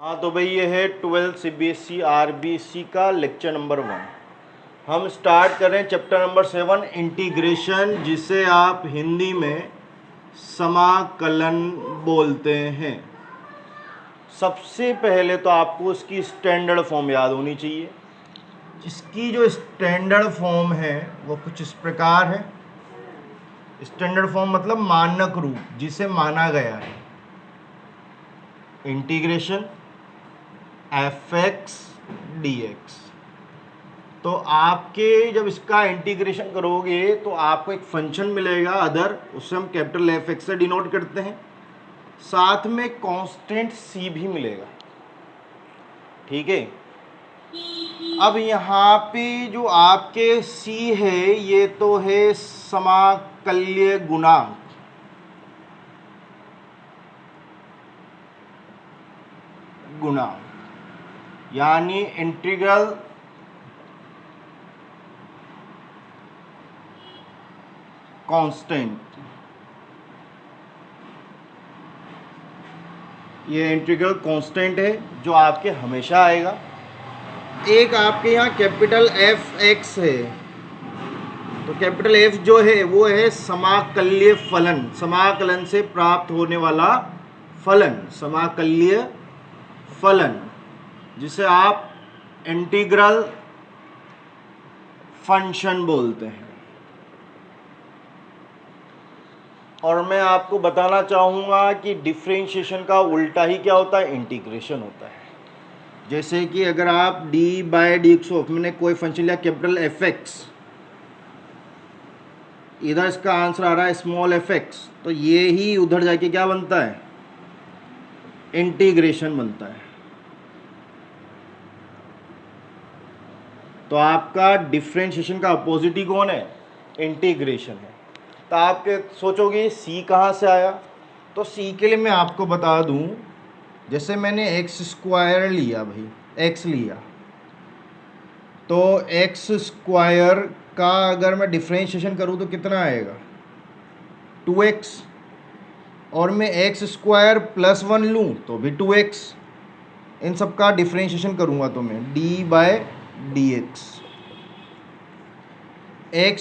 हाँ तो भाई ये है 12th CBSE RBC का लेक्चर नंबर 1। हम स्टार्ट कर रहे हैं चैप्टर नंबर 7 इंटीग्रेशन, जिसे आप हिंदी में समाकलन बोलते हैं। सबसे पहले तो आपको इसकी स्टैंडर्ड फॉर्म याद होनी चाहिए। इसकी जो स्टैंडर्ड फॉर्म है वो कुछ इस प्रकार है। स्टैंडर्ड फॉर्म मतलब मानक रूप, जिसे माना गया है। Integration fx dx। तो आपके जब इसका इंटीग्रेशन करोगे तो आपको एक फंक्शन मिलेगा अदर, उससे हम कैपिटल एफ एक्स से डिनोट करते हैं। साथ में कांस्टेंट c भी मिलेगा, ठीक है। अब यहाँ पे जो आपके c है ये तो है समाकल्य गुणांक, यानी इंटीग्रल कांस्टेंट। ये इंटीग्रल कांस्टेंट है जो आपके हमेशा आएगा। एक आपके यहाँ कैपिटल एफ एक्स है, तो कैपिटल एफ जो है वो है समाकल्य फलन, समाकलन से प्राप्त होने वाला फलन, समाकल्य फलन, जिसे आप इंटीग्रल फंक्शन बोलते हैं। और मैं आपको बताना चाहूँगा कि डिफरेंशिएशन का उल्टा ही क्या होता है, इंटीग्रेशन होता है। जैसे कि अगर आप D by d x of, मैंने कोई फंक्शन लिया कैपिटल एफ एक्स, इधर इसका आंसर आ रहा है स्मॉल एफ एक्स, तो ये ही उधर जाके क्या बनता है, इंटीग्रेशन बनता है। तो आपका डिफरेंशिएशन का अपोजिट ही कौन है, इंटीग्रेशन है। तो आप सोचोगे सी कहाँ से आया, तो सी के लिए मैं आपको बता दूं, जैसे मैंने एक्स स्क्वायर लिया भाई, एक्स लिया, तो एक्स स्क्वायर का अगर मैं डिफरेंशिएशन करूं तो कितना आएगा, 2x। और मैं एक्स स्क्वायर प्लस 1 लूँ तो भी 2x। इन सब का डिफरेंशिएशन करूँगा तो मैं d by d x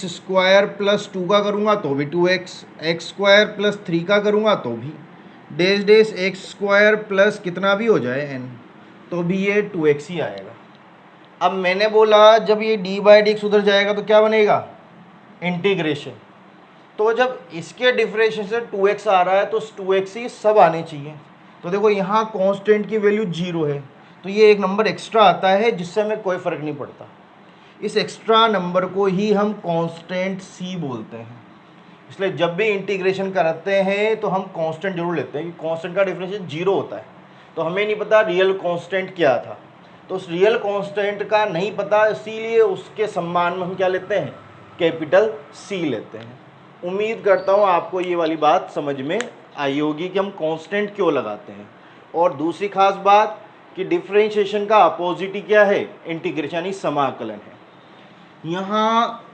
square plus 2 का करूँगा तो भी 2x, एक्स स्क्वायर प्लस 3 का करूँगा तो भी days days x square plus कितना भी हो जाए n, तो भी ये 2x ही आएगा। अब मैंने बोला जब ये डी बाई डी एक्स उधर जाएगा तो क्या बनेगा, इंटीग्रेशन। तो जब इसके डिफरेंशिएशन से 2x आ रहा है तो 2x ही सब आने चाहिए। तो देखो यहाँ कांस्टेंट की वैल्यू 0 है, तो ये एक नंबर एक्स्ट्रा आता है जिससे हमें कोई फ़र्क नहीं पड़ता। इस एक्स्ट्रा नंबर को ही हम कांस्टेंट c बोलते हैं। इसलिए जब भी इंटीग्रेशन करते हैं तो हम कांस्टेंट जरूर लेते हैं कि कांस्टेंट का डिफरेंशिएशन 0 होता है। तो हमें नहीं पता रियल कांस्टेंट क्या था, तो उस रियल कांस्टेंट का नहीं पता, इसीलिए उसके सम्मान में हम क्या लेते हैं, कैपिटल C लेते हैं। उम्मीद करता हूँ आपको ये वाली बात समझ में आई होगी कि हम कांस्टेंट क्यों लगाते हैं। और दूसरी खास बात कि डिफरेंशिएशन का अपोजिट ही क्या है, इंटीग्रेशन, यानी समाकलन है। यहाँ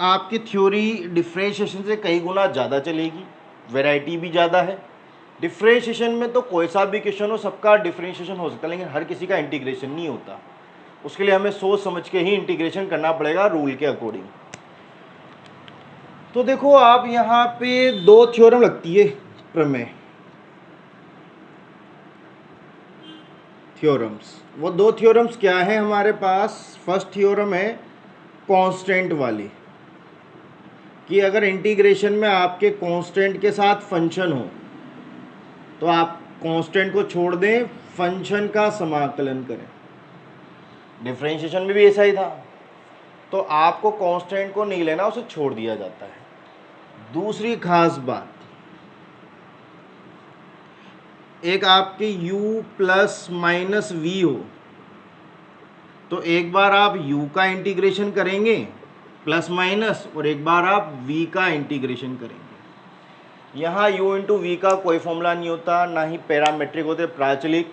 आपकी थ्योरी डिफरेंशिएशन से कई गुना ज़्यादा चलेगी, वैरायटी भी ज़्यादा है। डिफरेंशिएशन में तो कोई सा भी क्वेश्चन हो सबका डिफरेंशिएशन हो सकता है, लेकिन हर किसी का इंटीग्रेशन नहीं होता। उसके लिए हमें सोच समझ के ही इंटीग्रेशन करना पड़ेगा रूल के अकॉर्डिंग। तो देखो आप यहाँ पे दो थ्योरम लगती है, प्रमेय थ्योरम्स। वो दो थ्योरम्स क्या है हमारे पास, फर्स्ट थ्योरम है कांस्टेंट वाली, कि अगर इंटीग्रेशन में आपके कांस्टेंट के साथ फंक्शन हो तो आप कांस्टेंट को छोड़ दें, फंक्शन का समाकलन करें। डिफरेंशिएशन में भी ऐसा ही था, तो आपको कांस्टेंट को नहीं लेना, उसे छोड़ दिया जाता है। दूसरी खास बात, एक आपकी u प्लस माइनस वी हो, तो एक बार आप u का इंटीग्रेशन करेंगे प्लस माइनस, और एक बार आप v का इंटीग्रेशन करेंगे। यहाँ u इंटू वी का कोई फॉर्मूला नहीं होता, ना ही पैरामेट्रिक होते, प्राचलिक।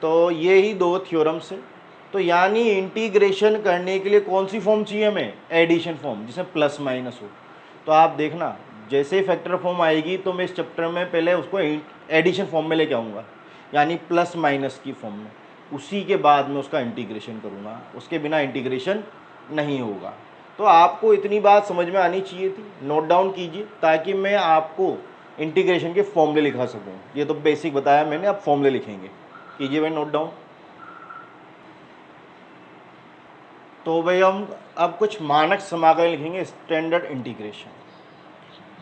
तो ये ही दो थ्योरम्स है। तो यानी इंटीग्रेशन करने के लिए कौन सी फॉर्म चाहिए हमें, एडिशन फॉर्म, जिसमें प्लस माइनस हो। तो आप देखना जैसे ही फैक्टर फॉर्म आएगी तो मैं इस चैप्टर में पहले उसको एडिशन फॉर्म में लेके आऊँगा। यानी प्लस माइनस की फॉर्म में, उसी के बाद में उसका इंटीग्रेशन करूँगा, उसके बिना इंटीग्रेशन नहीं होगा। तो आपको इतनी बात समझ में आनी चाहिए थी, नोट डाउन कीजिए ताकि मैं आपको इंटीग्रेशन के फॉर्मूले लिखा सकूँ। ये तो बेसिक बताया मैंने, अब फॉर्मूले लिखेंगे, कीजिए भाई नोट डाउन। तो भाई हम अब कुछ मानक समाकलन लिखेंगे, स्टैंडर्ड इंटीग्रेशन,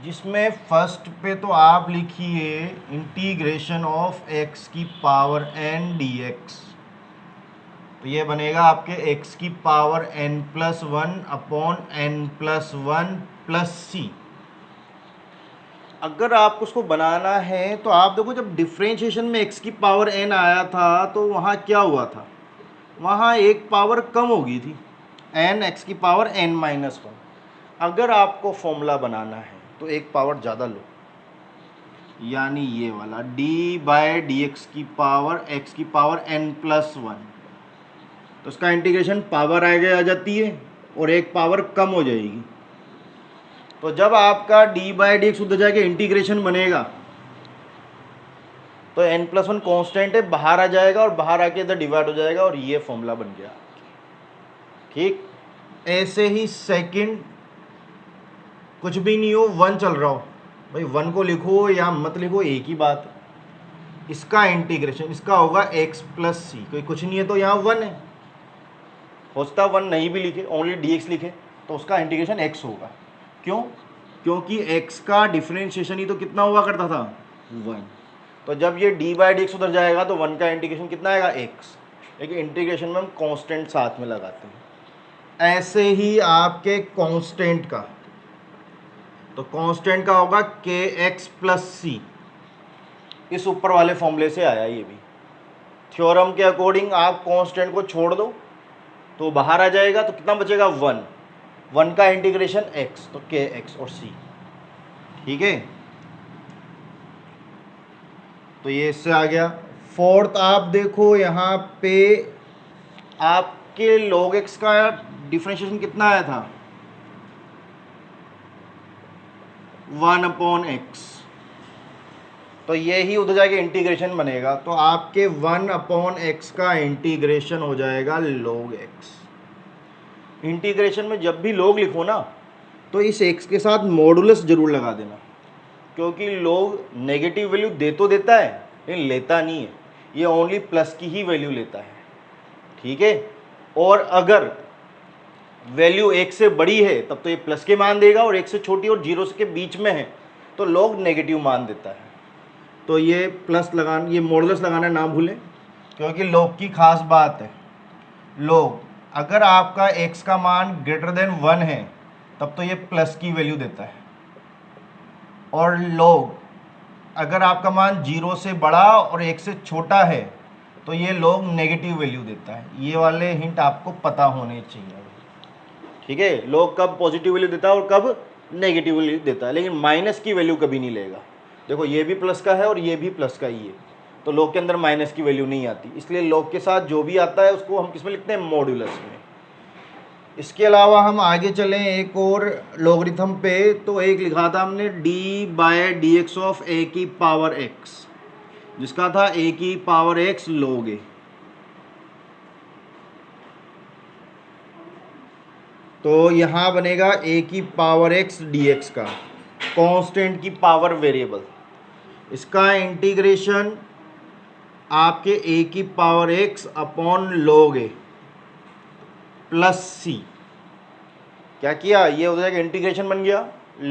जिसमें फर्स्ट पे तो आप लिखिए इंटीग्रेशन ऑफ x की पावर n dx। तो ये बनेगा आपके x की power n+1 upon n+1 plus सी। अगर आपको उसको बनाना है तो आप देखो, जब डिफ्रेंशिएशन में x की पावर n आया था तो वहाँ क्या हुआ था, वहाँ एक पावर कम हो गई थी, n x की पावर n-1। अगर आपको फॉर्मूला बनाना है तो एक पावर ज़्यादा लो, यानी ये वाला d/dx की पावर x की पावर n+1। तो उसका इंटीग्रेशन पावर आगे आ जाती है और एक पावर कम हो जाएगी। तो जब आपका d/dx उधर जाके इंटीग्रेशन बनेगा तो n+1 कांस्टेंट है, बाहर आ जाएगा और बाहर आके इधर डिवाइड हो जाएगा और ये फॉर्मूला बन गया। ठीक, ऐसे ही सेकंड, कुछ भी नहीं हो 1 चल रहा हो, भाई 1 को लिखो या मत लिखो एक ही बात। इसका इंटीग्रेशन इसका होगा x+c, कोई कुछ नहीं है तो यहाँ 1 है, होता 1 नहीं भी लिखे, ओनली dx लिखे तो उसका इंटीग्रेशन x होगा। क्यों? क्योंकि x का डिफरेंशिएशन ही तो कितना हुआ करता था, 1। तो जब ये d/dx उधर जाएगा तो 1 का इंटीग्रेशन कितना आएगा, x। लेकिन इंटीग्रेशन में हम कांस्टेंट साथ में लगाते हैं। ऐसे ही आपके कांस्टेंट का, तो कांस्टेंट का होगा kx+c, इस ऊपर वाले फॉर्मूले से आया ये भी। थ्योरम के अकॉर्डिंग आप कांस्टेंट को छोड़ दो तो बाहर आ जाएगा, तो कितना बचेगा, 1 का इंटीग्रेशन x, तो kx और c। ठीक है, तो ये इससे आ गया। फोर्थ आप देखो यहाँ पे आपके log x का डिफरेंशिएशन कितना आया था, 1/x। तो ये ही उधर जाके इंटीग्रेशन बनेगा, तो आपके 1/x का इंटीग्रेशन हो जाएगा log x। इंटीग्रेशन में जब भी log लिखो ना तो इस x के साथ मॉडुलस जरूर लगा देना, क्योंकि log नेगेटिव वैल्यू दे तो देता है लेकिन लेता नहीं है, ये ओनली प्लस की ही वैल्यू लेता है। ठीक है, और अगर वैल्यू 1 से बड़ी है तब तो ये प्लस के मान देगा, और 1 से छोटी और 0 के बीच में है तो log नेगेटिव मान देता है। तो ये प्लस लगाना, ये मॉडुलस लगाना ना भूलें, क्योंकि log की खास बात है, log अगर आपका x का मान ग्रेटर देन 1 है तब तो ये प्लस की वैल्यू देता है, और log अगर आपका मान 0 से बड़ा और 1 से छोटा है तो ये log नेगेटिव वैल्यू देता है। ये वाले हिंट आपको पता होने चाहिए। ठीक है, log कब पॉजिटिव वैल्यू देता है और कब नेगेटिव वैल्यू देता है, लेकिन माइनस की वैल्यू कभी नहीं लेगा। देखो ये भी प्लस का है और ये भी प्लस का ही है, तो log के अंदर माइनस की वैल्यू नहीं आती, इसलिए log के साथ जो भी आता है उसको हम किस में लिखते हैं, मॉड्यूलस में। इसके अलावा हम आगे चलें एक और लॉगरिथम पे, तो एक लिखा था हमने d/dx ऑफ a की पावर x, जिसका था a की पावर x log a। तो यहाँ बनेगा a की पावर x dx का, कांस्टेंट की पावर वेरिएबल, इसका इंटीग्रेशन आपके a की power x upon log a plus c. क्या किया, ये उधर जाके इंटीग्रेशन बन गया,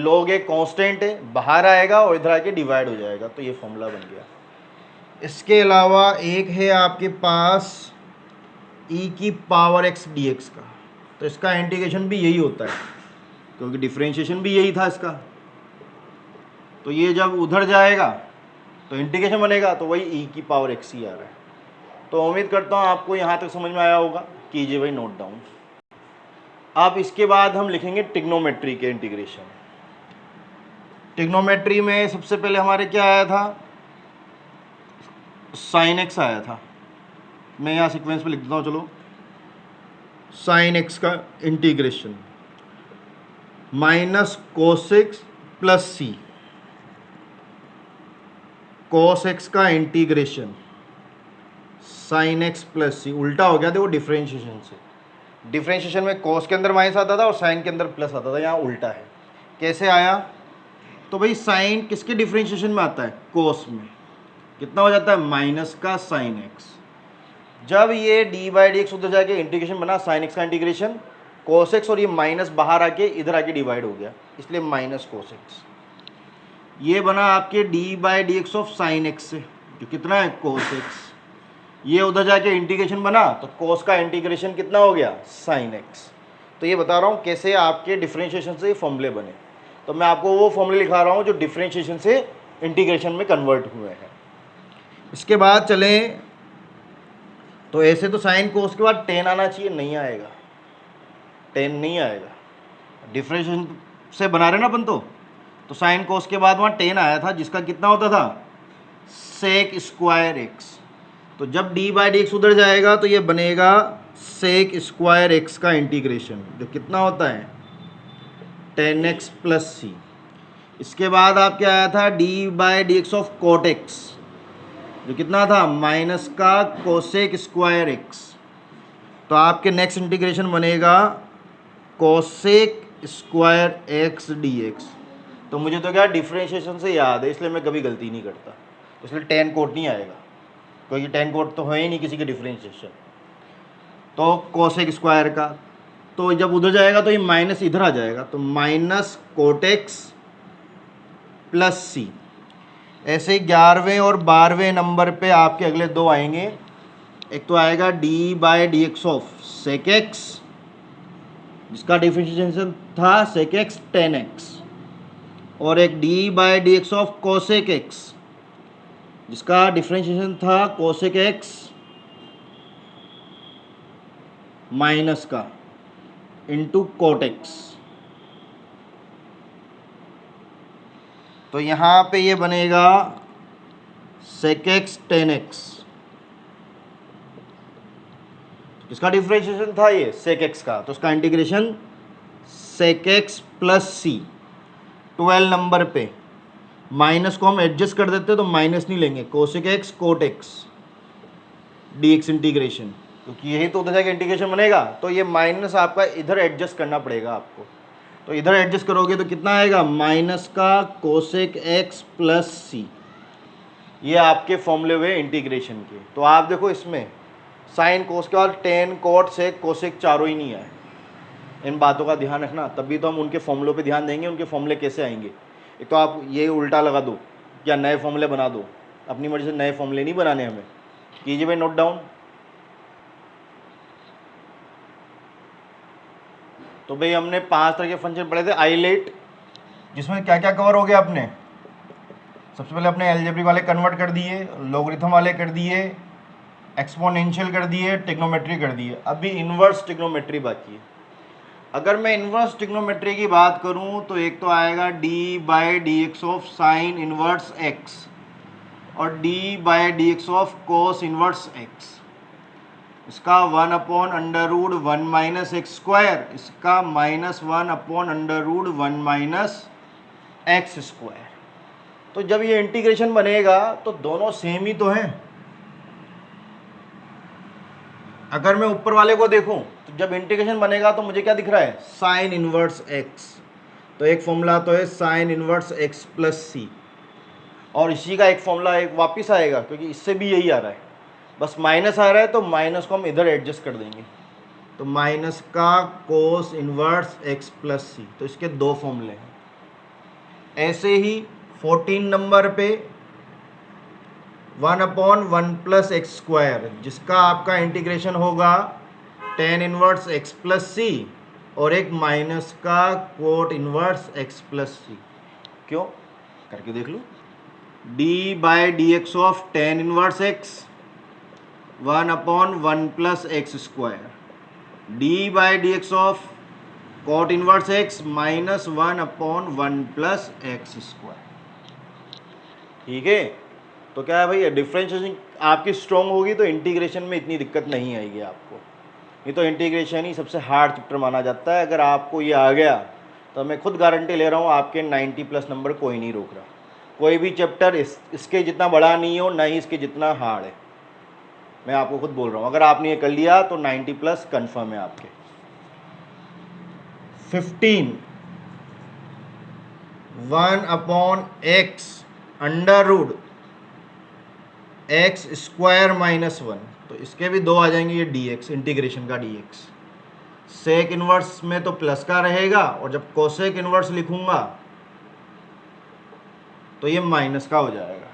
log a कांस्टेंट है, बाहर आएगा और इधर आके डिवाइड हो जाएगा, तो ये फॉर्मूला बन गया। इसके अलावा एक है आपके पास e की पावर x dx का, तो इसका इंटीग्रेशन भी यही होता है, क्योंकि डिफरेंशिएशन भी यही था इसका। तो ये जब उधर जाएगा तो इंटीग्रेशन बनेगा, तो वही e की पावर x ही आ रहा है। तो उम्मीद करता हूँ आपको यहाँ तक समझ में आया होगा, कीजिए भाई नोट डाउन। अब इसके बाद हम लिखेंगे ट्रिग्नोमेट्री के इंटीग्रेशन। ट्रिग्नोमेट्री में सबसे पहले हमारे क्या आया था, साइन एक्स आया था। मैं यहाँ सीक्वेंस पे लिख देता हूँ, चलो। साइन एक्स का integration minus cos x plus c, cos x का integration sine x plus c, उल्टा हो गया देखो डिफ्रेंशिएशन से। डिफ्रेंशिएशन में कॉस के अंदर माइनस आता था और साइन के अंदर प्लस आता था, यहाँ उल्टा है। कैसे आया? तो भाई साइन किसके डिफ्रेंशिएशन में आता है? कोस में। कितना हो जाता है? माइनस का साइन एक्स। जब ये डी बाई डी एक्स उधर जाके इंटीग्रेशन बना, साइन एक्स का इंटीग्रेशन, कोस एक्स, और ये माइनस बाहर आके इधर आके डिवाइड हो गया, इसलिए माइनस कोस एक्स। ये बना आपके D by d x of sine x से, जो कितना है? Cos x. ये उधर जाके इंटीग्रेशन बना तो कोस का इंटीग्रेशन कितना हो गया? Sine x. तो ये बता रहा हूँ कैसे आपके डिफ्रेंशिएशन से फॉर्मूले बने। तो मैं आपको वो फॉर्मूले लिखा रहा हूँ जो डिफ्रेंशिएशन से इंटीग्रेशन में कन्वर्ट हुए हैं। इसके बाद चलें, तो ऐसे तो साइन कोस के बाद टेन आना चाहिए, नहीं आएगा, टेन नहीं आएगा। डिफ्रेंशिएशन से बना रहे ना अपन, तो साइन कोस के बाद वहाँ टेन आया था, जिसका कितना होता था? Sec square x. तो जब डी बाई डी एक्स उधर जाएगा तो ये बनेगा सेक स्क्वायर एक्स का इंटीग्रेशन, जो कितना होता है? Tan x plus c. इसके बाद आप क्या आया था? D by d x of cot x, जो कितना था? माइनस का कोसेक स्क्वायर एक्स। तो आपके नेक्स्ट इंटीग्रेशन बनेगा cosec square x d x. तो मुझे तो क्या डिफ्रेंशिएशन से याद है, इसलिए मैं कभी गलती नहीं करता, तो इसलिए टेन कोट नहीं आएगा, क्योंकि टेन कोट तो है ही नहीं किसी के डिफ्रेंशिएशन। तो कोसेक स्क्वायर का, तो जब उधर जाएगा तो ये माइनस इधर आ जाएगा, तो माइनस कोटेक्स प्लस सी। ऐसे 11वें और 12वें नंबर पे आपके अगले दो आएंगे। एक तो आएगा d by d x of sec x, जिसका डिफरेंशिएशन था सेक एक्स टेन एक्स, और एक d by d x of cosec x, जिसका डिफरेंशिएशन था कोसेक एक्स माइनस का इंटू कोट एक्स। तो यहाँ पे ये बनेगा सेक एक्स टेन एक्स, इसका डिफरेंशिएशन था ये सेक एक्स का, तो उसका integration sec x plus c. 12 number पे माइनस को हम एडजस्ट कर देते तो माइनस नहीं लेंगे, cosec x cot x d x integration, क्योंकि यही तो उधर जाके इंटीग्रेशन बनेगा। तो ये माइनस आपका इधर एडजस्ट करना पड़ेगा आपको, तो इधर एडजस्ट करोगे तो कितना आएगा? माइनस का कोसेक एक्स प्लस सी। ये आपके फॉर्मूले हुए इंटीग्रेशन के। तो आप देखो इसमें साइन कोस के बाद टेन कोट सेक कोसेक चारों ही नहीं आए। इन बातों का ध्यान रखना, तभी तो हम उनके फॉर्मूलों पे ध्यान देंगे, उनके फॉर्मूले कैसे आएंगे। एक तो आप ये उल्टा लगा दो या नए फॉर्मूले बना दो, अपनी मर्जी से नए फॉर्मूले नहीं बनाने हमें। कीजिए भाई नोट डाउन। तो भाई हमने 5 तरह के फंक्शन पढ़े थे आइलेट, जिसमें क्या क्या कवर हो गया अपने? सबसे पहले अपने अलजेब्रिक वाले कन्वर्ट कर दिए, लॉगरिथम वाले कर दिए, एक्सपोनेंशियल कर दिए, ट्रिग्नोमेट्री कर दिए। अभी इन्वर्स ट्रिग्नोमेट्री बाकी है। अगर मैं इन्वर्स ट्रिग्नोमेट्री की बात करूं तो एक तो आएगा d by d x of sine inverse x और d by d x of cos inverse x. इसका 1 upon under root 1 minus x square, इसका -1 upon under root 1 minus x square. तो जब ये इंटीग्रेशन बनेगा तो दोनों सेम ही तो हैं। अगर मैं ऊपर वाले को देखूं तो जब इंटीग्रेशन बनेगा तो मुझे क्या दिख रहा है? Sine inverse x. तो एक फॉर्मूला तो है sine inverse x plus c, और इसी का एक फॉर्मूला एक वापस आएगा, क्योंकि इससे भी यही आ रहा है, बस माइनस आ रहा है तो माइनस को हम इधर एडजस्ट कर देंगे। तो माइनस का कोस इनवर्स एक्स प्लस सी। तो इसके दो फॉर्मूले हैं। ऐसे ही 14 नंबर पे 1 अपॉन 1 प्लस एक्स स्क्वायर, जिसका आपका इंटीग्रेशन होगा ten inverse x plus c, और एक माइनस का cot inverse x plus c. क्यों? करके देख लो। D by d x of tan inverse x 1 upon 1 plus x square, d by d x of cot inverse x -1 upon 1 plus x square. ठीक है? तो क्या है भाई, डिफरेंशिएशन आपकी स्ट्रॉन्ग होगी तो इंटीग्रेशन में इतनी दिक्कत नहीं आएगी आपको। ये तो इंटीग्रेशन ही सबसे हार्ड चैप्टर माना जाता है। अगर आपको ये आ गया तो मैं खुद गारंटी ले रहा हूँ आपके 90+ नंबर कोई नहीं रोक रहा। कोई भी चैप्टर इसके जितना बड़ा नहीं हो, ना ही इसके जितना हार्ड है। मैं आपको खुद बोल रहा हूँ, अगर आपने ये कर लिया तो 90 प्लस कन्फर्म है आपके। 15 1/x under root x square -1, तो इसके भी दो आ जाएंगे, ये dx इंटीग्रेशन का dx। सेक इनवर्स में तो प्लस का रहेगा, और जब कोसेक इनवर्स लिखूंगा तो ये माइनस का हो जाएगा,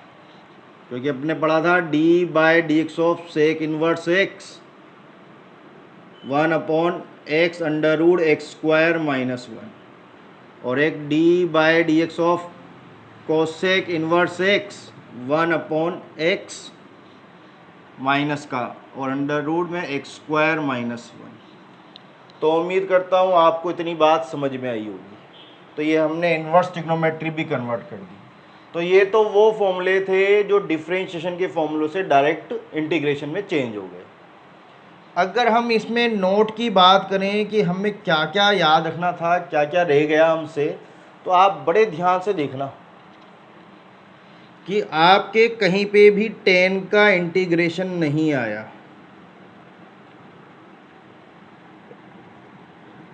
क्योंकि अपने पढ़ा था d/dx of sec inverse x 1/x under root x square -1, और एक d/dx of cosec inverse x 1/x minus का और अंडर रूट में एक्स स्क्वायर -1। तो उम्मीद करता हूँ आपको इतनी बात समझ में आई होगी। तो ये हमने इन्वर्स ट्रिग्नोमेट्री भी कन्वर्ट कर दी। तो ये तो वो फॉर्मूले थे जो डिफरेंशिएशन के फॉर्मूलों से डायरेक्ट इंटीग्रेशन में चेंज हो गए। अगर हम इसमें नोट की बात करें कि हमें क्या क्या याद रखना था, क्या क्या रह गया हमसे, तो आप बड़े ध्यान से देखना कि आपके कहीं पे भी tan का इंटीग्रेशन नहीं आया,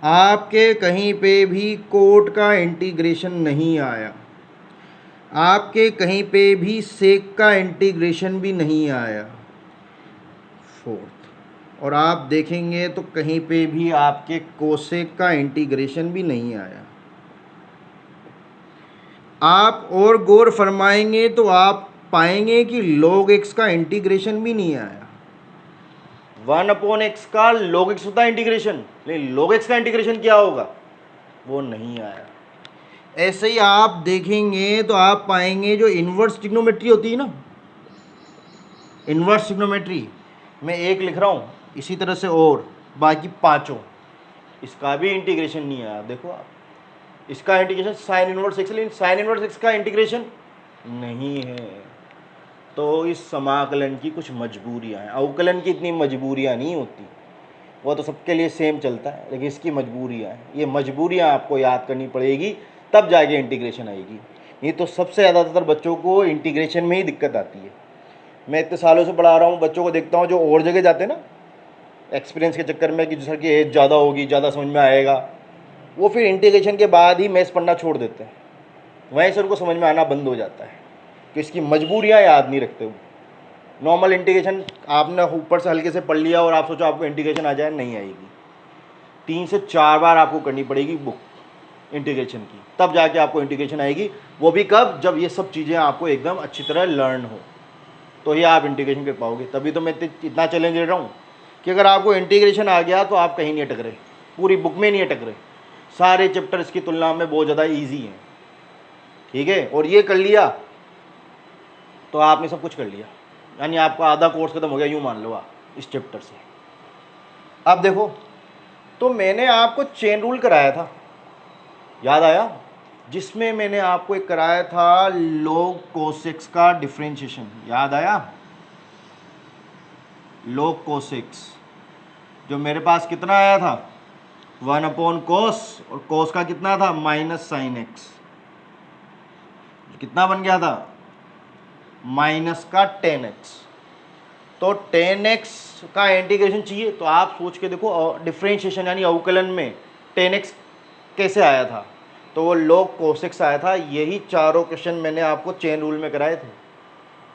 आपके कहीं पे भी कोट का इंटीग्रेशन नहीं आया, आपके कहीं पे भी सेक का इंटीग्रेशन भी नहीं आया। फोर्थ, और आप देखेंगे तो कहीं पे भी आपके कोसेक का इंटीग्रेशन भी नहीं आया। आप और गौर फरमाएंगे तो आप पाएंगे कि log x का इंटीग्रेशन भी नहीं आया। 1/x का log x होता है इंटीग्रेशन, लेकिन log x का इंटीग्रेशन क्या होगा, वो नहीं आया। ऐसे ही आप देखेंगे तो आप पाएंगे जो इन्वर्स ट्रिग्नोमेट्री होती है ना, इन्वर्स ट्रिग्नोमेट्री मैं एक लिख रहा हूँ, इसी तरह से और बाकी पांचों, इसका भी इंटीग्रेशन नहीं आया। देखो आप, इसका इंटीग्रेशन साइन इनवर्स एक्स, लेकिन साइन इनवर्स एक्स का इंटीग्रेशन नहीं है। तो इस समाकलन की कुछ मजबूरियां हैं, अवकलन की इतनी मजबूरियां नहीं होती, वो तो सबके लिए सेम चलता है, लेकिन इसकी मजबूरियां हैं। ये मजबूरियां आपको याद करनी पड़ेगी, तब जाके इंटीग्रेशन आएगी। नहीं तो सबसे ज़्यादातर बच्चों को इंटीग्रेशन में ही दिक्कत आती है। मैं इतने सालों से पढ़ा रहा हूँ, बच्चों को देखता हूँ जो और जगह जाते हैं ना एक्सपीरियंस के चक्कर में कि सर की एज ज़्यादा होगी, ज़्यादा समझ में आएगा, वो फिर इंटीग्रेशन के बाद ही मैथ्स पढ़ना छोड़ देते हैं, वहीं से उनको समझ में आना बंद हो जाता है कि इसकी मजबूरियाँ याद नहीं रखते वो। नॉर्मल इंटीग्रेशन आपने ऊपर से हल्के से पढ़ लिया और आप सोचो आपको इंटीग्रेशन आ जाए, नहीं आएगी। 3 से 4 बार आपको करनी पड़ेगी बुक इंटीग्रेशन की, तब जाके आपको इंटीग्रेशन आएगी। वो भी कब, जब ये सब चीज़ें आपको एकदम अच्छी तरह लर्न हो, तो ही आप इंटीग्रेशन कर पाओगे। तभी तो मैं इतना चैलेंज दे रहा हूँ कि अगर आपको इंटीग्रेशन आ गया तो आप कहीं नहीं अटक रहे, पूरी बुक में नहीं अटक रहे, सारे चैप्टर्स की तुलना में बहुत ज़्यादा ईजी हैं, ठीक है। और ये कर लिया तो आपने सब कुछ कर लिया, यानी आपका आधा कोर्स खत्म हो गया, यूँ मान लो आप इस चैप्टर से। अब देखो, तो मैंने आपको चेन रूल कराया था, याद आया, जिसमें मैंने आपको एक कराया था log cos x का डिफरेंशिएशन, याद आया। log cos x जो मेरे पास कितना आया था 1/cos, और cos का कितना था -sin x, कितना बन गया था माइनस का tan x। तो tan x का इंटीग्रेशन चाहिए, तो आप सोच के देखो डिफरेंशिएशन यानी अवकलन में tan x कैसे आया था, तो वो log cos x आया था। यही चारों क्वेश्चन मैंने आपको चेन रूल में कराए थे।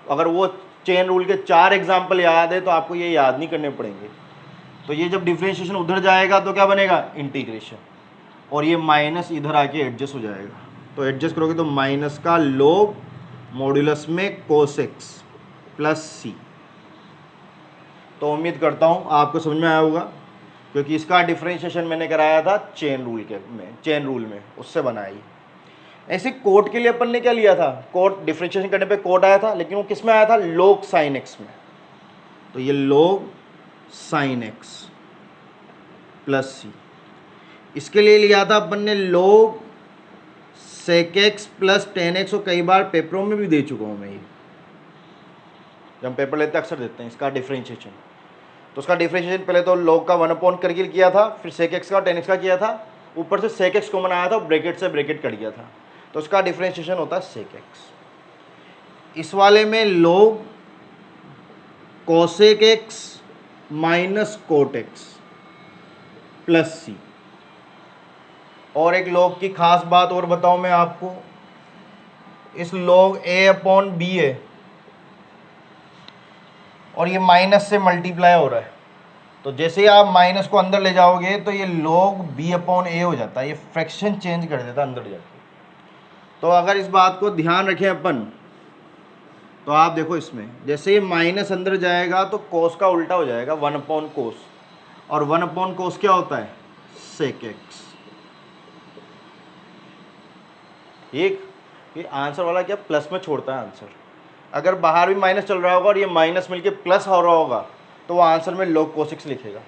अगर वो चेन रूल के 4 एग्जाम्पल याद है तो आपको ये याद नहीं करने पड़ेंगे। तो ये जब डिफरेंशिएशन उधर जाएगा तो क्या बनेगा इंटीग्रेशन, और ये माइनस इधर आके एडजस्ट हो जाएगा। तो एडजस्ट करोगे तो माइनस का log मॉड्यूलस में cos x प्लस c। तो उम्मीद करता हूँ आपको समझ में आया होगा, क्योंकि इसका डिफरेंशिएशन मैंने कराया था चेन रूल में उससे बनाई। ऐसे कोट के लिए अपन ने क्या लिया था, कोट डिफरेंशिएशन करने पे कोट आया था, लेकिन वो किस में आया था log sin x में। तो ये log sin x plus c, इसके लिए लिया था अपन ने log sec x plus tan x, और कई बार पेपरों में भी दे चुका हूँ मैं ये, जब हम पेपर लेते अक्सर देते हैं इसका डिफरेंशिएशन। तो उसका डिफरेंशिएशन पहले तो log का 1/, करके किया था, फिर sec x का tan x का किया था, ऊपर से sec x कॉमन आया था, ब्रैकेट से ब्रैकेट कट गया था, तो उसका डिफरेंशिएशन होता है sec x। इस वाले में log cosec x minus cot x plus c. और एक लॉग की खास बात और बताऊं मैं आपको, इस लॉग ए अपॉन बी है और ये माइनस से मल्टीप्लाई हो रहा है, तो जैसे ही आप माइनस को अंदर ले जाओगे तो ये log b अपॉन ए हो जाता है, ये फ्रैक्शन चेंज कर देता है अंदर जाके। तो अगर इस बात को ध्यान रखें अपन, तो आप देखो इसमें जैसे ये माइनस अंदर जाएगा तो कोस का उल्टा हो जाएगा, 1 अपॉन कोस, और 1 अपॉन कोस क्या होता है, सेक एक्स। एक ये आंसर वाला क्या प्लस में छोड़ता है आंसर, अगर बाहर भी माइनस चल रहा होगा और ये माइनस मिलके प्लस हो रहा होगा तो वो आंसर में log cos x लिखेगा,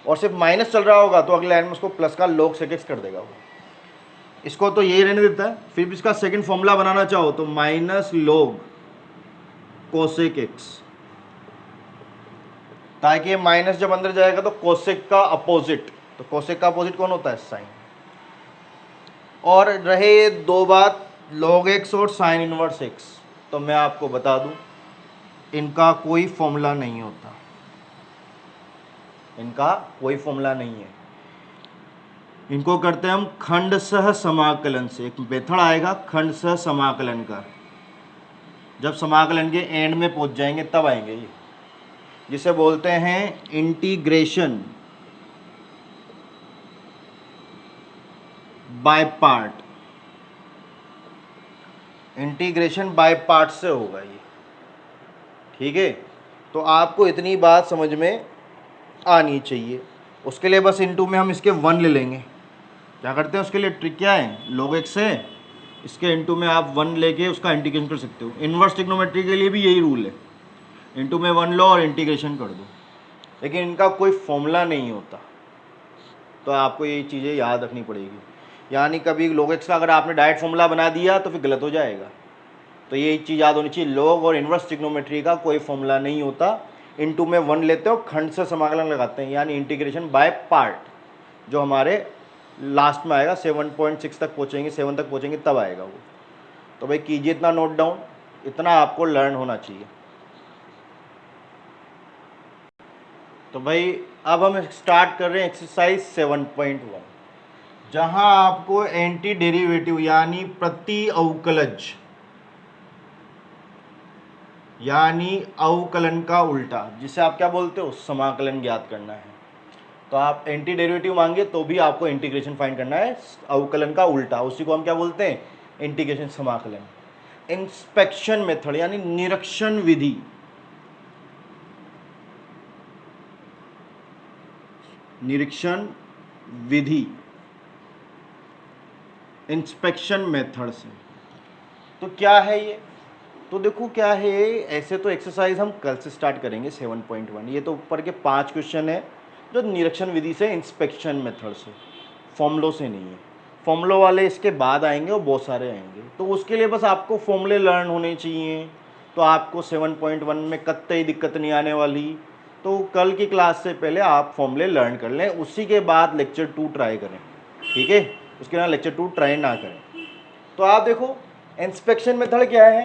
और सिर्फ माइनस चल रहा होगा तो अगले लाइन में उसको प्लस का log sec x कर देगा वो। इसको तो यही रहने देता है। फिर भी इसका सेकंड फॉर्मूला बनाना चाहो तो माइनस log cosec x, ताकि माइनस जब अंदर जाएगा तो कोसेक का अपोजिट, तो कोसेक का अपोजिट कौन होता है, साइन। और रहे ये दो बात log x और साइन इनवर्स x, तो मैं आपको बता दूं इनका कोई फॉर्मूला नहीं होता, इनका कोई फॉर्मूला नहीं है। इनको करते हैं हम खंडशः समाकलन से। एक मेथड आएगा खंडशः समाकलन का, जब समाकलन के एंड में पहुंच जाएंगे तब आएंगे ये, जिसे बोलते हैं integration by part. Integration by part से होगा ये, ठीक है। तो आपको इतनी बात समझ में आनी चाहिए। उसके लिए बस इनटू में हम इसके 1 ले लेंगे। क्या करते हैं उसके लिए, ट्रिक क्या है, log x है, इसके इनटू में आप 1 लेके उसका इंटीग्रेशन कर सकते हो। इनवर्स ट्रिग्नोमेट्री के लिए भी यही रूल है, इनटू में 1 लो और इंटीग्रेशन कर दो, लेकिन इनका कोई फॉर्मूला नहीं होता, तो आपको ये चीज़ें याद रखनी पड़ेगी। यानी कभी log x का अगर आपने डायरेक्ट फॉर्मूला बना दिया तो फिर गलत हो जाएगा, तो ये चीज़ याद होनी चाहिए, log और इनवर्स ट्रिग्नोमेट्री का कोई फॉर्मूला नहीं होता। इनटू में 1 लेते हो, खंड से समाकलन लगाते हैं, यानी इंटीग्रेशन बाय पार्ट, जो हमारे लास्ट में आएगा 7.6 तक पहुँचेंगे, 7 तक पहुँचेंगे तब आएगा वो। तो भाई कीजिए इतना नोट डाउन, इतना आपको लर्न होना चाहिए। तो भाई अब हम स्टार्ट कर रहे हैं एक्सरसाइज 7.1, जहां आपको एंटी डेरिवेटिव यानी प्रति अवकलज यानी अवकलन का उल्टा, जिसे आप क्या बोलते हो, समाकलन ज्ञात करना है। तो आप एंटी डेरिवेटिव मांगे तो भी आपको इंटीग्रेशन फाइंड करना है, अवकलन का उल्टा, उसी को हम क्या बोलते हैं, इंटीग्रेशन समाकलन। इंस्पेक्शन मेथड यानी निरीक्षण विधि, निरीक्षण विधि इंस्पेक्शन मेथड से। तो क्या है ये, तो देखो क्या है, ऐसे तो एक्सरसाइज हम कल से स्टार्ट करेंगे 7.1। ये तो ऊपर के 5 क्वेश्चन है जो निरीक्षण विधि से, इंस्पेक्शन मेथड से, फॉर्मूलों से नहीं है। फॉर्मूलों वाले इसके बाद आएंगे और बहुत सारे आएंगे, तो उसके लिए बस आपको फॉर्मूले लर्न होने चाहिए, तो आपको 7.1 में कतई दिक्कत नहीं आने वाली। तो कल की क्लास से पहले आप फॉर्मूले लर्न कर लें, उसी के बाद लेक्चर 2 ट्राई करें, ठीक है। उसके बाद लेक्चर 2 ट्राई ना करें। तो आप देखो इंस्पेक्शन मेथड क्या है,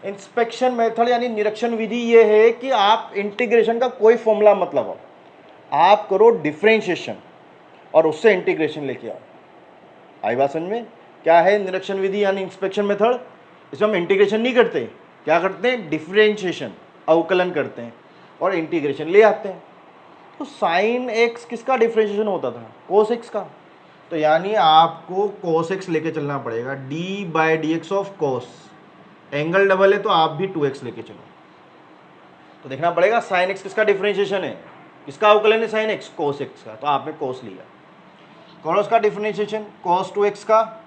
इंस्पेक्शन मेथड यानी निरीक्षण विधि ये है कि आप इंटीग्रेशन का कोई फॉर्मूला मत लगाओ, आप करो डिफरेंशिएशन और उससे इंटीग्रेशन लेके आओ। आई बात समझ में, क्या है निरीक्षण विधि यानी इंस्पेक्शन मेथड, इसमें हम इंटीग्रेशन नहीं करते, क्या करते हैं, डिफरेंशिएशन, अवकलन करते हैं और इंटीग्रेशन ले आते हैं। तो साइन एक्स किसका डिफरेंशिएशन होता था, कोस एक्स का, तो यानी आपको कोस एक्स लेके चलना पड़ेगा, d/dx of cos, angle double है तो आप भी 2x लेके चलो। तो देखना पड़ेगा साइन एक्स किसका डिफरेंशिएशन है, किसका अवकलन है साइन एक्स, कोस एक्स का, तो आपने कोस लिया। कौन उसका डिफरेंशिएशन, कोस 2x का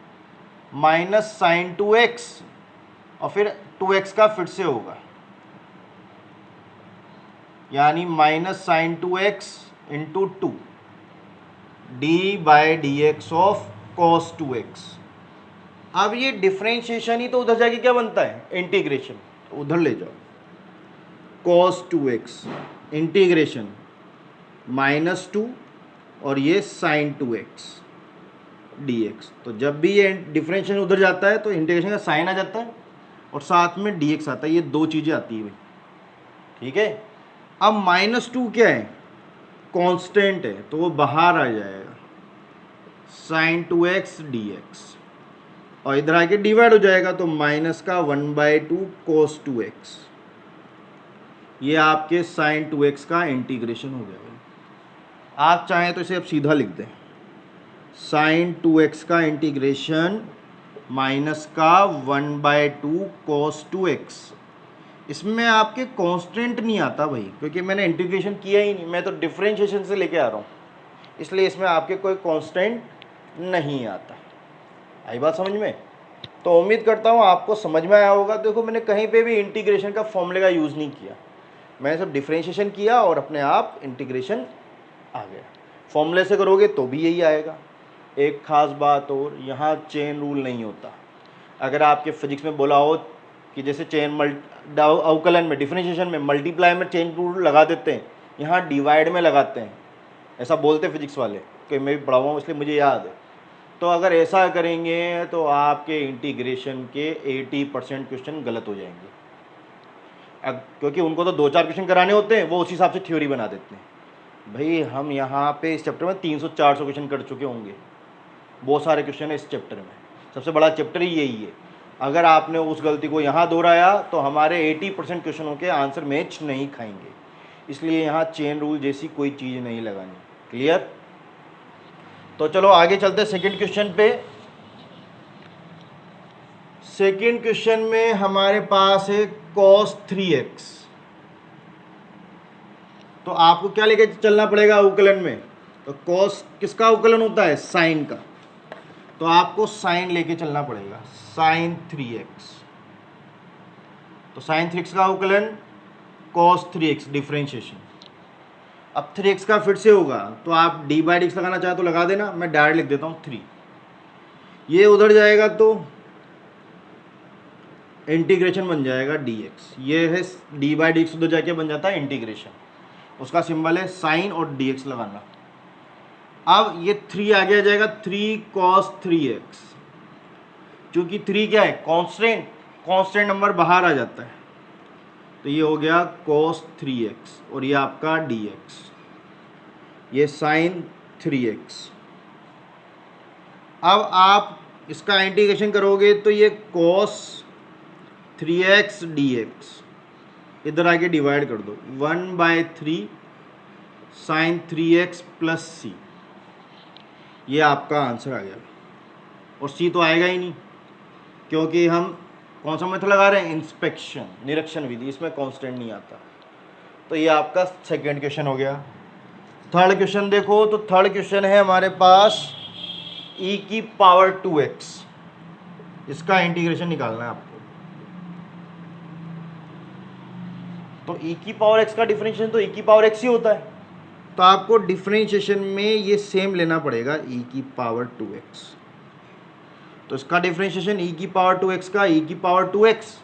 माइनस साइन 2x, और फिर 2x का फिर से होगा, यानी minus sine 2x into 2 d/dx of cos 2x। अब ये डिफरेंशिएशन ही तो उधर जाके क्या बनता है, इंटीग्रेशन, तो उधर ले जाओ, cos 2x इंटीग्रेशन -2 और ये sin 2x dx। तो जब भी ये डिफरेंशिएशन उधर जाता है तो इंटीग्रेशन का साइन आ जाता है और साथ में dx आता है, ये दो चीज़ें आती है भाई, ठीक है। अब -2 क्या है, कांस्टेंट है, तो वो बाहर आ जाएगा, sin 2x dx, और इधर आके डिवाइड हो जाएगा, तो -1/2 cos 2x। ये आपके sin 2x का इंटीग्रेशन हो गया भाई। आप चाहें तो इसे अब सीधा लिख दें, sin 2x का इंटीग्रेशन -1/2 cos 2x। इसमें आपके कांस्टेंट नहीं आता भाई, क्योंकि मैंने इंटीग्रेशन किया ही नहीं, मैं तो डिफरेंशिएशन से लेके आ रहा हूँ, इसलिए इसमें आपके कोई कांस्टेंट नहीं आता। आई बात समझ में? तो उम्मीद करता हूँ आपको समझ में आया होगा। देखो, मैंने कहीं पे भी इंटीग्रेशन का फॉर्मूले का यूज़ नहीं किया, मैंने सब डिफरेंशिएशन किया और अपने आप इंटीग्रेशन आ गया। फॉर्मूले से करोगे तो भी यही आएगा। एक ख़ास बात और, यहाँ चेन रूल नहीं होता। अगर आपके फिजिक्स में बोला हो कि जैसे अवकलन में, डिफरेंशिएशन में मल्टीप्लाई में चेन रूल लगा देते हैं, यहाँ डिवाइड में लगाते हैं, ऐसा बोलते हैं फिजिक्स वाले, कि मैं भी पढ़ा हुआ हूँ इसलिए मुझे याद है। तो अगर ऐसा करेंगे तो आपके इंटीग्रेशन के 80% क्वेश्चन गलत हो जाएंगे। क्योंकि उनको तो 2-4 क्वेश्चन कराने होते हैं, वो उस हिसाब से थ्योरी बना देते हैं। भाई हम यहाँ पे इस चैप्टर में 300-400 क्वेश्चन कर चुके होंगे, बहुत सारे क्वेश्चन है इस चैप्टर में, सबसे बड़ा चैप्टर ही यही है। अगर आपने उस गलती को यहाँ दोहराया तो हमारे 80% क्वेश्चनों के आंसर मैच नहीं खाएंगे, इसलिए यहाँ चेन रूल जैसी कोई चीज़ नहीं लगानी। क्लियर? तो चलो आगे चलते सेकंड क्वेश्चन पे। सेकंड क्वेश्चन में हमारे पास है cos 3x। तो आपको क्या लेके चलना पड़ेगा अवकलन में? तो cos किसका अवकलन होता है? साइन का। तो आपको साइन लेके चलना पड़ेगा, sin 3x। तो sin 3x का अवकलन cos 3x, डिफरेंशिएशन। अब 3x का फिर से होगा, तो आप d/dx लगाना चाहे तो लगा देना, मैं डायरेक्ट लिख देता हूँ 3। ये उधर जाएगा तो इंटीग्रेशन बन जाएगा dx। ये है d/dx, उधर जाके बन जाता है इंटीग्रेशन, उसका सिंबल है साइन और dx लगाना। अब ये 3 आगे आ जाएगा, 3 cos 3x। क्योंकि 3 क्या है? कांस्टेंट, कांस्टेंट नंबर बाहर आ जाता है, तो ये हो गया cos 3x, और ये आपका dx, ये sin 3x। अब आप इसका इंटीग्रेशन करोगे तो ये cos 3x dx, इधर आके डिवाइड कर दो, 1/3 sin 3x प्लस c। ये आपका आंसर आ गया। और c तो आएगा ही नहीं, क्योंकि हम कौन सा मेथड लगा रहे हैं? इंस्पेक्शन, निरीक्षण विधि, इसमें कांस्टेंट नहीं आता। तो ये आपका सेकंड क्वेश्चन हो गया। थर्ड क्वेश्चन देखो, तो थर्ड क्वेश्चन है हमारे पास e⁻²x। इसका इंटीग्रेशन निकालना है आपको। तो e⁻x का डिफरेंशिएशन तो e⁻x ही होता है, तो आपको डिफरेंशिएशन में ये सेम लेना पड़ेगा, e⁻²x। तो इसका डिफरेंशिएशन e⁻²x का e⁻²x,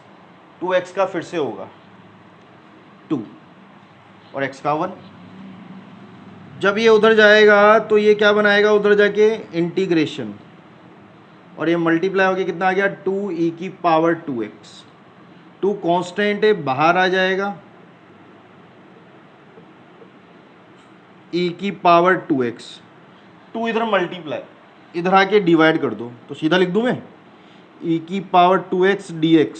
2x का फिर से होगा 2 और x का 1। जब ये उधर जाएगा तो ये क्या बनाएगा? उधर जाके इंटीग्रेशन, और ये मल्टीप्लाई होके कितना आ गया? 2e⁻²x। 2 कांस्टेंट है, बाहर आ जाएगा, e⁻²x। 2 इधर मल्टीप्लाई, इधर आके डिवाइड कर दो, तो सीधा लिख दूं मैं e⁻²x dx।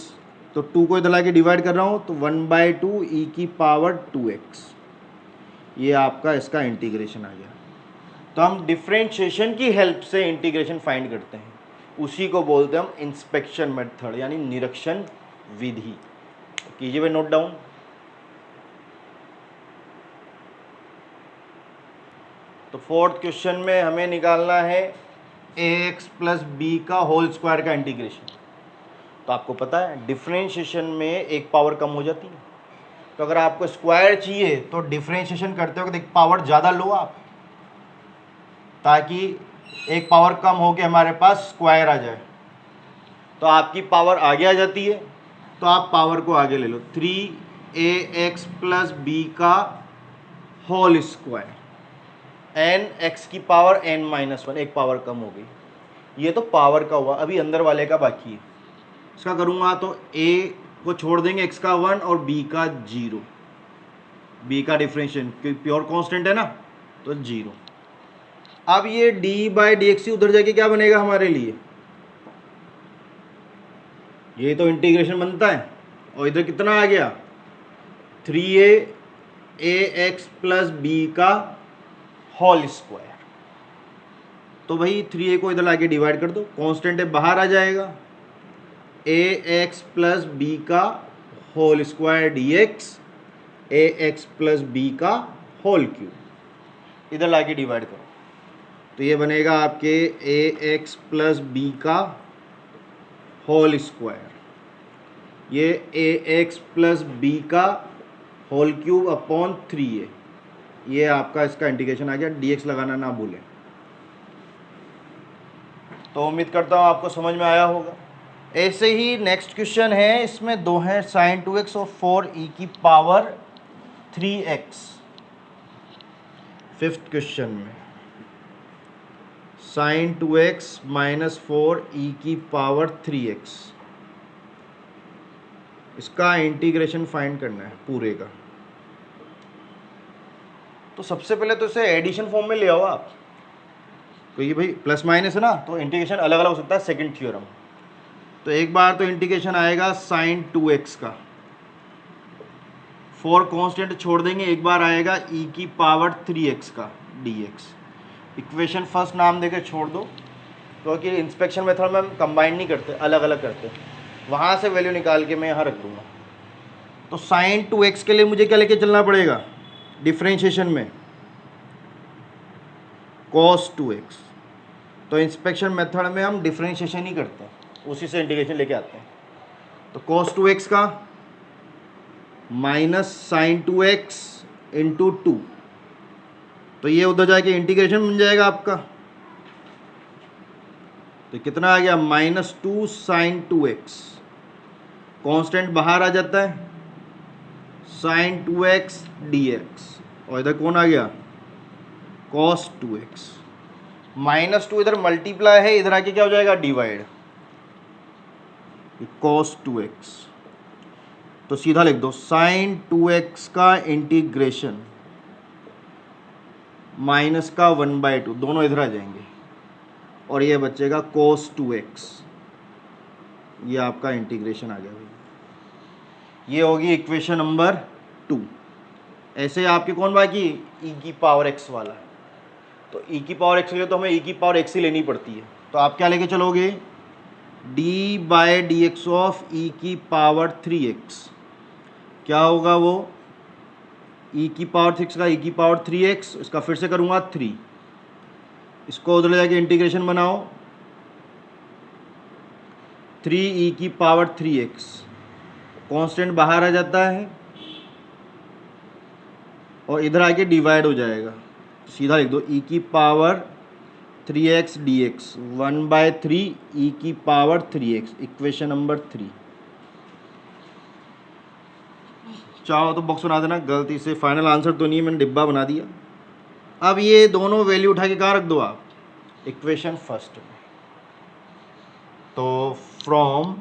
तो 2 को इधर आके डिवाइड कर रहा हूँ, तो 1/2 e⁻²x। ये आपका इसका इंटीग्रेशन आ गया। तो हम डिफरेंशिएशन की हेल्प से इंटीग्रेशन फाइंड करते हैं, उसी को बोलते हैं हम इंस्पेक्शन मेथड, यानी निरीक्षण विधि। कीजिए भाई नोट डाउन। तो फोर्थ क्वेश्चन में हमें निकालना है ax प्लस बी का होल स्क्वायर का इंटीग्रेशन। तो आपको पता है डिफरेंशिएशन में एक पावर कम हो जाती है, तो अगर आपको स्क्वायर चाहिए तो डिफरेंशिएशन करते हो एक पावर ज़्यादा लो आप, ताकि एक पावर कम हो के हमारे पास स्क्वायर आ जाए। तो आपकी पावर आगे आ जाती है, तो आप पावर को आगे ले लो, 3ax प्लस बी का होल स्क्वायर, एन एक्स की पावर n-1, एक पावर कम हो गई। ये तो पावर का हुआ, अभी अंदर वाले का बाकी है। इसका करूँगा तो a को छोड़ देंगे, x का 1 और b का 0, बी का डिफरेंशिएशन, क्योंकि प्योर कांस्टेंट है ना, तो 0। अब ये डी बाई डी एक्स उधर जाके क्या बनेगा हमारे लिए, ये तो इंटीग्रेशन बनता है, और इधर कितना आ गया 3a ax प्लस बी का होल स्क्वायर। तो भाई 3a को इधर लाके डिवाइड कर दो, कांस्टेंट है बाहर आ जाएगा, ax प्लस बी का whole square dx ax plus b का होल क्यूब, इधर लाके डिवाइड करो, तो ये बनेगा आपके ax प्लस बी का होल स्क्वायर, ये ax प्लस बी का होल क्यूब अपॉन 3a, ये आपका इसका इंटीग्रेशन आ गया, dx लगाना ना भूलें। तो उम्मीद करता हूँ आपको समझ में आया होगा। ऐसे ही नेक्स्ट क्वेश्चन है, इसमें दो हैं साइन 2x और 4e की पावर 3x। फिफ्थ क्वेश्चन में साइन 2x माइनस 4e की पावर 3x, इसका इंटीग्रेशन फाइंड करना है पूरे का। तो सबसे पहले तो इसे एडिशन फॉर्म में ले आओ आप, क्योंकि भाई प्लस माइनस है ना, तो इंटीग्रेशन अलग अलग हो सकता है सेकंड थ्योरम। तो एक बार तो इंटीग्रेशन आएगा साइन 2x का, 4 कांस्टेंट छोड़ देंगे, एक बार आएगा e की पावर 3x का dx। इक्वेशन फर्स्ट नाम देकर छोड़ दो, क्योंकि इंस्पेक्शन मेथड में हम कंबाइन नहीं करते, अलग अलग करते, वहाँ से वैल्यू निकाल के मैं यहाँ रख दूँगा। तो साइन 2x के लिए मुझे क्या लेके चलना पड़ेगा डिफ्रेंशिएशन में, cos 2x। तो इंस्पेक्शन मेथड में हम डिफ्रेंशिएशन ही करते हैं, उसी से इंटीग्रेशन लेके आते हैं। तो cos 2x का माइनस साइन 2x इंटू 2, तो ये उधर जाके इंटीग्रेशन बन जाएगा आपका। तो कितना आ गया -2 साइन 2x, कांस्टेंट बाहर आ जाता है, साइन 2x dx, और इधर कौन आ गया cos 2x। -2 इधर मल्टीप्लाई है, इधर आके क्या हो जाएगा डिवाइड, cos 2x। तो सीधा लिख दो साइन 2x का इंटीग्रेशन माइनस का 1/2, दोनों इधर आ जाएंगे, और ये बचेगा cos 2x। ये आपका इंटीग्रेशन आ गया भाई, ये होगी इक्वेशन नंबर 2। ऐसे आपके कौन बाकी e की पावर x वाला, तो e की पावर x के लिए तो हमें e की पावर x ही लेनी पड़ती है। तो आप क्या लेके चलोगे d by d x of e की पावर 3x, क्या होगा वो e की पावर 6 का e की पावर 3x, इसका फिर से करूँगा 3, इसको उधर ले जाके इंटीग्रेशन बनाओ, 3e की पावर 3x, कांस्टेंट बाहर आ जाता है और इधर आके डिवाइड हो जाएगा, सीधा लिख दो e की पावर 3x dx 1/3 e की पावर 3x, इक्वेशन नंबर 3। चाहो तो बॉक्स बना देना, गलती से फाइनल आंसर तो नहीं है, मैंने डिब्बा बना दिया। अब ये दोनों वैल्यू उठा के कहाँ रख दो आप इक्वेशन फर्स्ट में। तो from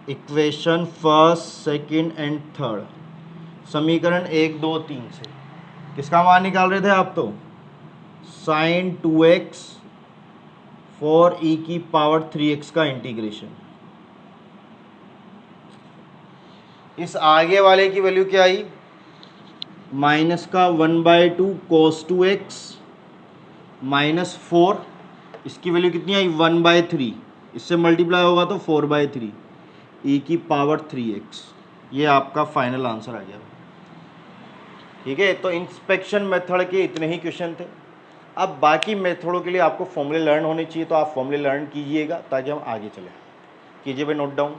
equation first second and third, समीकरण 1 2 3 से किसका मान निकाल रहे थे आप, तो साइन 2x फॉर e की पावर 3x का इंटीग्रेशन। इस आगे वाले की वैल्यू क्या आई, माइनस का 1/2 cos 2x माइनस 4, इसकी वैल्यू कितनी आई 1/3, इससे मल्टीप्लाई होगा तो 4/3 e की पावर 3x। ये आपका फाइनल आंसर आ गया। ठीक है, तो इंस्पेक्शन मेथड के इतने ही क्वेश्चन थे। अब बाकी मेथडों के लिए आपको फॉर्मूले लर्न होने चाहिए, तो आप फॉर्मूले लर्न कीजिएगा ताकि हम आगे चलें। कीजिए भाई नोट डाउन।